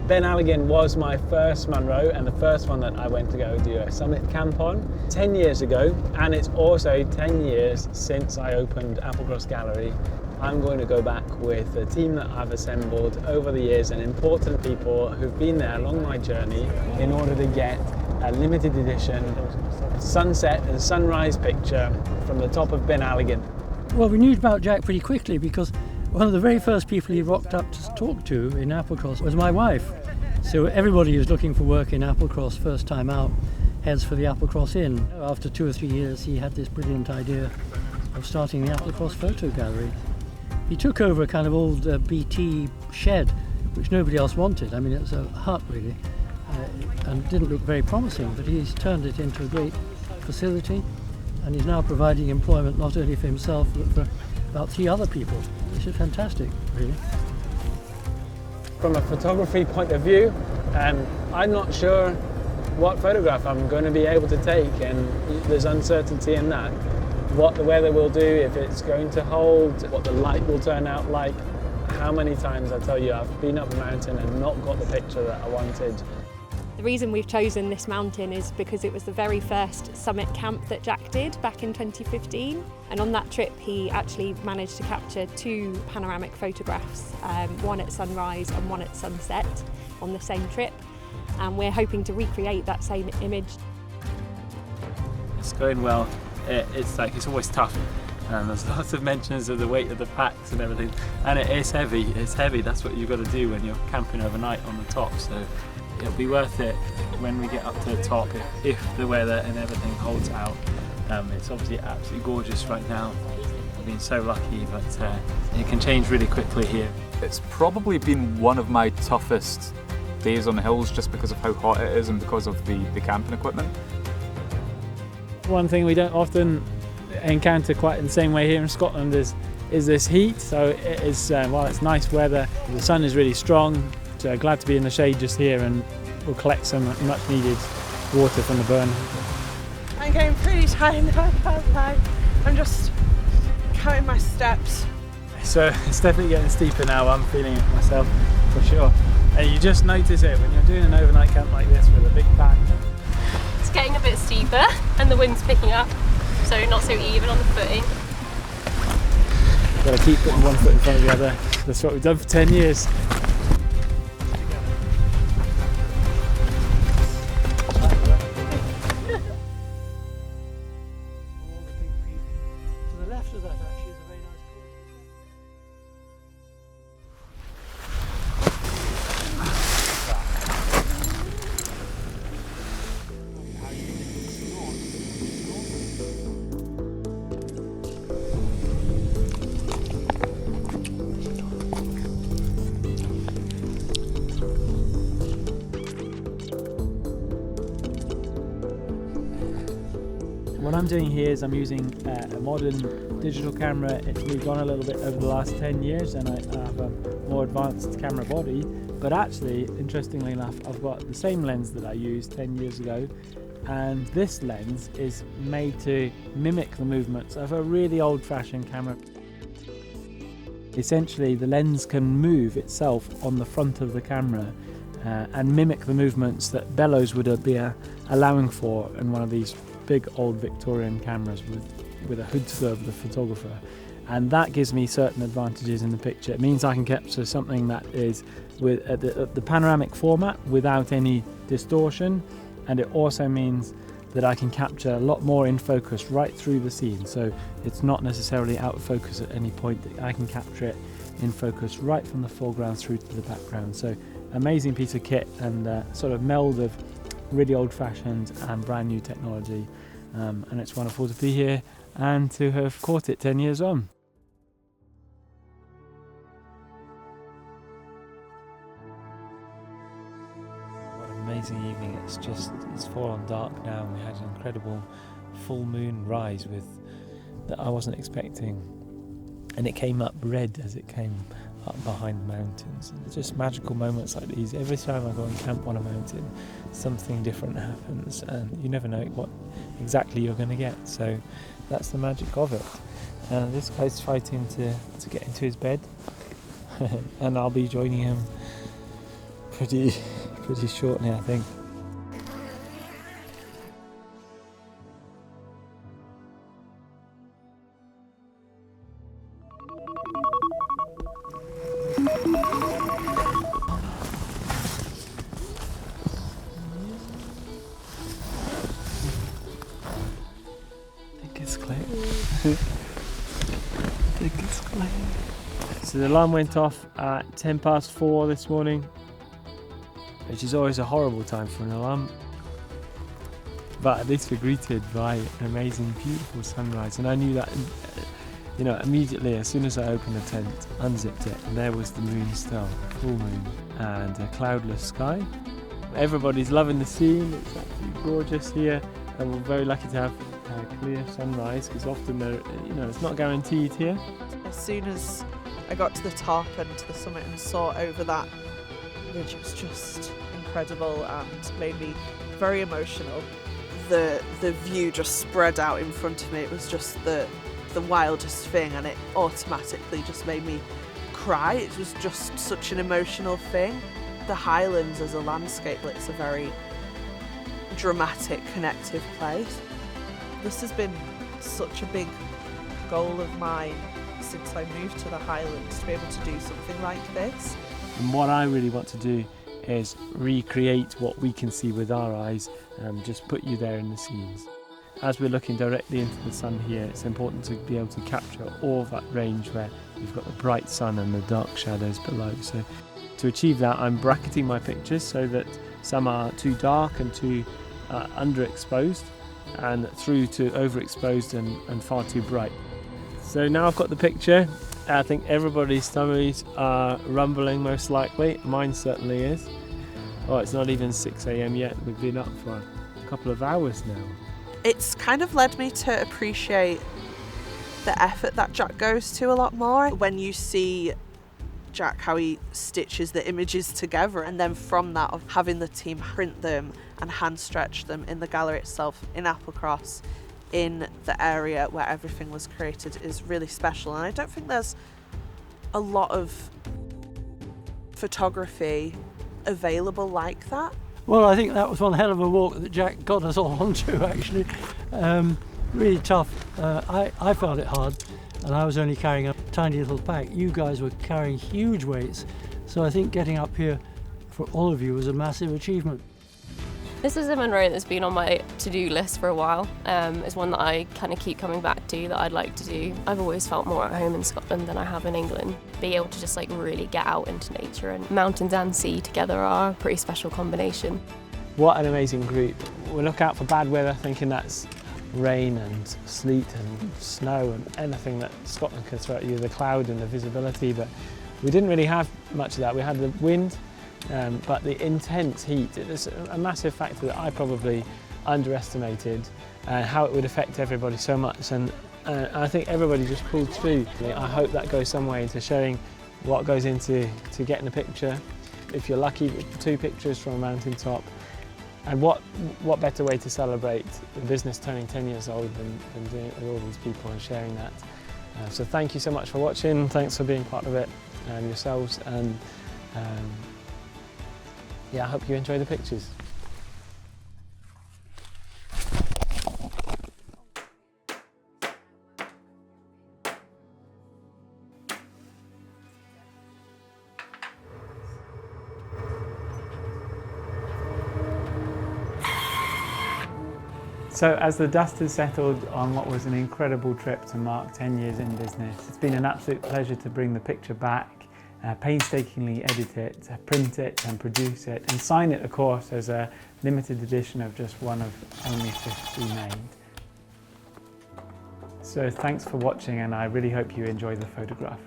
Beinn Alligin was my first Munro and the first one that I went to go do a summit camp on 10 years ago, and it's also 10 years since I opened Applecross Gallery. I'm going to go back with a team that I've assembled over the years and important people who've been there along my journey in order to get a limited edition sunset and sunrise picture from the top of Beinn Alligin. Well, we knew about Jack pretty quickly because one of the very first people he rocked up to talk to in Applecross was my wife. So everybody who's looking for work in Applecross first time out heads for the Applecross Inn. After 2 or 3 years he had this brilliant idea of starting the Applecross Photo Gallery. He took over a kind of old BT shed which nobody else wanted. I mean, it was a hut really, and didn't look very promising, but he's turned it into a great facility, and he's now providing employment not only for himself but for about 3 other people, which is fantastic really. From a photography point of view, I'm not sure what photograph I'm going to be able to take, and there's uncertainty in that. What the weather will do, if it's going to hold, what the light will turn out like. How many times I tell you I've been up a mountain and not got the picture that I wanted. The reason we've chosen this mountain is because it was the very first summit camp that Jack did back in 2015, and on that trip he actually managed to capture 2 panoramic photographs, one at sunrise and one at sunset on the same trip, and we're hoping to recreate that same image. It's going well. It's always tough, and there's lots of mentions of the weight of the packs and everything, and it is heavy. It's heavy. That's what you've got to do when you're camping overnight on the top, so it'll be worth it when we get up to the top if the weather and everything holds out. It's obviously absolutely gorgeous right now. I've been so lucky, but it can change really quickly here. It's probably been one of my toughest days on the hills just because of how hot it is and because of the camping equipment. One thing we don't often encounter quite in the same way here in Scotland is this heat. So it is, while it's nice weather, the sun is really strong. So glad to be in the shade just here, and we'll collect some much needed water from the burn. I'm getting pretty tired now, I'm just counting my steps. So it's definitely getting steeper now. I'm feeling it myself for sure. And you just notice it when you're doing an overnight camp like this with a big pack. It's getting a bit steeper and the wind's picking up, so not so even on the footing. Got to keep putting one foot in front of the other. That's what we've done for 10 years. To the left of that actually is a very nice What I'm doing here is I'm using a modern digital camera. It's moved on a little bit over the last 10 years, and I have a more advanced camera body. But actually, interestingly enough, I've got the same lens that I used 10 years ago, and this lens is made to mimic the movements of a really old-fashioned camera. Essentially, the lens can move itself on the front of the camera and mimic the movements that bellows would be allowing for in one of these big old Victorian cameras with a hood to the photographer, and that gives me certain advantages in the picture. It means I can capture something that is with the panoramic format without any distortion, and it also means that I can capture a lot more in focus right through the scene, so it's not necessarily out of focus at any point. I can capture it in focus right from the foreground through to the background. So amazing piece of kit, and sort of meld of really old-fashioned and brand new technology, and it's wonderful to be here and to have caught it 10 years on. What an amazing evening. It's fallen dark now, and we had an incredible full moon rise that I wasn't expecting, and it came up red as it came up behind the mountains. It's just magical moments like these. Every time I go and camp on a mountain, something different happens, and you never know what exactly you're going to get. So that's the magic of it. This guy's fighting to get into his bed, and I'll be joining him pretty shortly, I think. So the alarm went off at 4:10 this morning, which is always a horrible time for an alarm. But at least we're greeted by an amazing, beautiful sunrise. And I knew that, immediately as soon as I opened the tent, unzipped it, and there was the moon still, full moon, and a cloudless sky. Everybody's loving the scene. It's absolutely gorgeous here, and we're very lucky to have a clear sunrise, because often it's not guaranteed here. As soon as I got to the top and to the summit and saw over that ridge, it was just incredible and made me very emotional. The view just spread out in front of me. It was just the wildest thing, and it automatically just made me cry. It was just such an emotional thing. The Highlands as a landscape, it's a very dramatic, connective place. This has been such a big goal of mine since I moved to the Highlands, to be able to do something like this. And what I really want to do is recreate what we can see with our eyes and just put you there in the scenes. As we're looking directly into the sun here, it's important to be able to capture all of that range where you've got the bright sun and the dark shadows below. So to achieve that, I'm bracketing my pictures so that some are too dark and too underexposed, and through to overexposed and far too bright. So now I've got the picture. I think everybody's tummies are rumbling most likely. Mine certainly is. Oh, it's not even 6 a.m. yet. We've been up for a couple of hours now. It's kind of led me to appreciate the effort that Jack goes to a lot more. When you see Jack, how he stitches the images together, and then from that of having the team print them and hand stretch them in the gallery itself in Applecross, in the area where everything was created, is really special. And I don't think there's a lot of photography available like that. Well, I think that was one hell of a walk that Jack got us all onto, actually. Really tough. I found it hard, and I was only carrying a tiny little pack. You guys were carrying huge weights, so I think getting up here for all of you was a massive achievement. This is a Monroe that's been on my to-do list for a while. It's one that I kind of keep coming back to, that I'd like to do. I've always felt more at home in Scotland than I have in England. Be able to just really get out into nature, and mountains and sea together are a pretty special combination. What an amazing group. We look out for bad weather thinking that's rain and sleet and snow and anything that Scotland can throw at you, the cloud and the visibility, but we didn't really have much of that. We had the wind, but the intense heat, it was a massive factor that I probably underestimated, how it would affect everybody so much, and I think everybody just pulled through. I hope that goes some way into showing what goes into getting a picture. If you're lucky, 2 pictures from a mountaintop, and what better way to celebrate the business turning 10 years old than doing it with all these people and sharing that. So thank you so much for watching, thanks for being part of it yourselves, and yeah, I hope you enjoy the pictures. So as the dust has settled on what was an incredible trip to mark 10 years in business, it's been an absolute pleasure to bring the picture back, painstakingly edit it, print it and produce it, and sign it, of course, as a limited edition of just one of only 50 made. So thanks for watching, and I really hope you enjoy the photograph.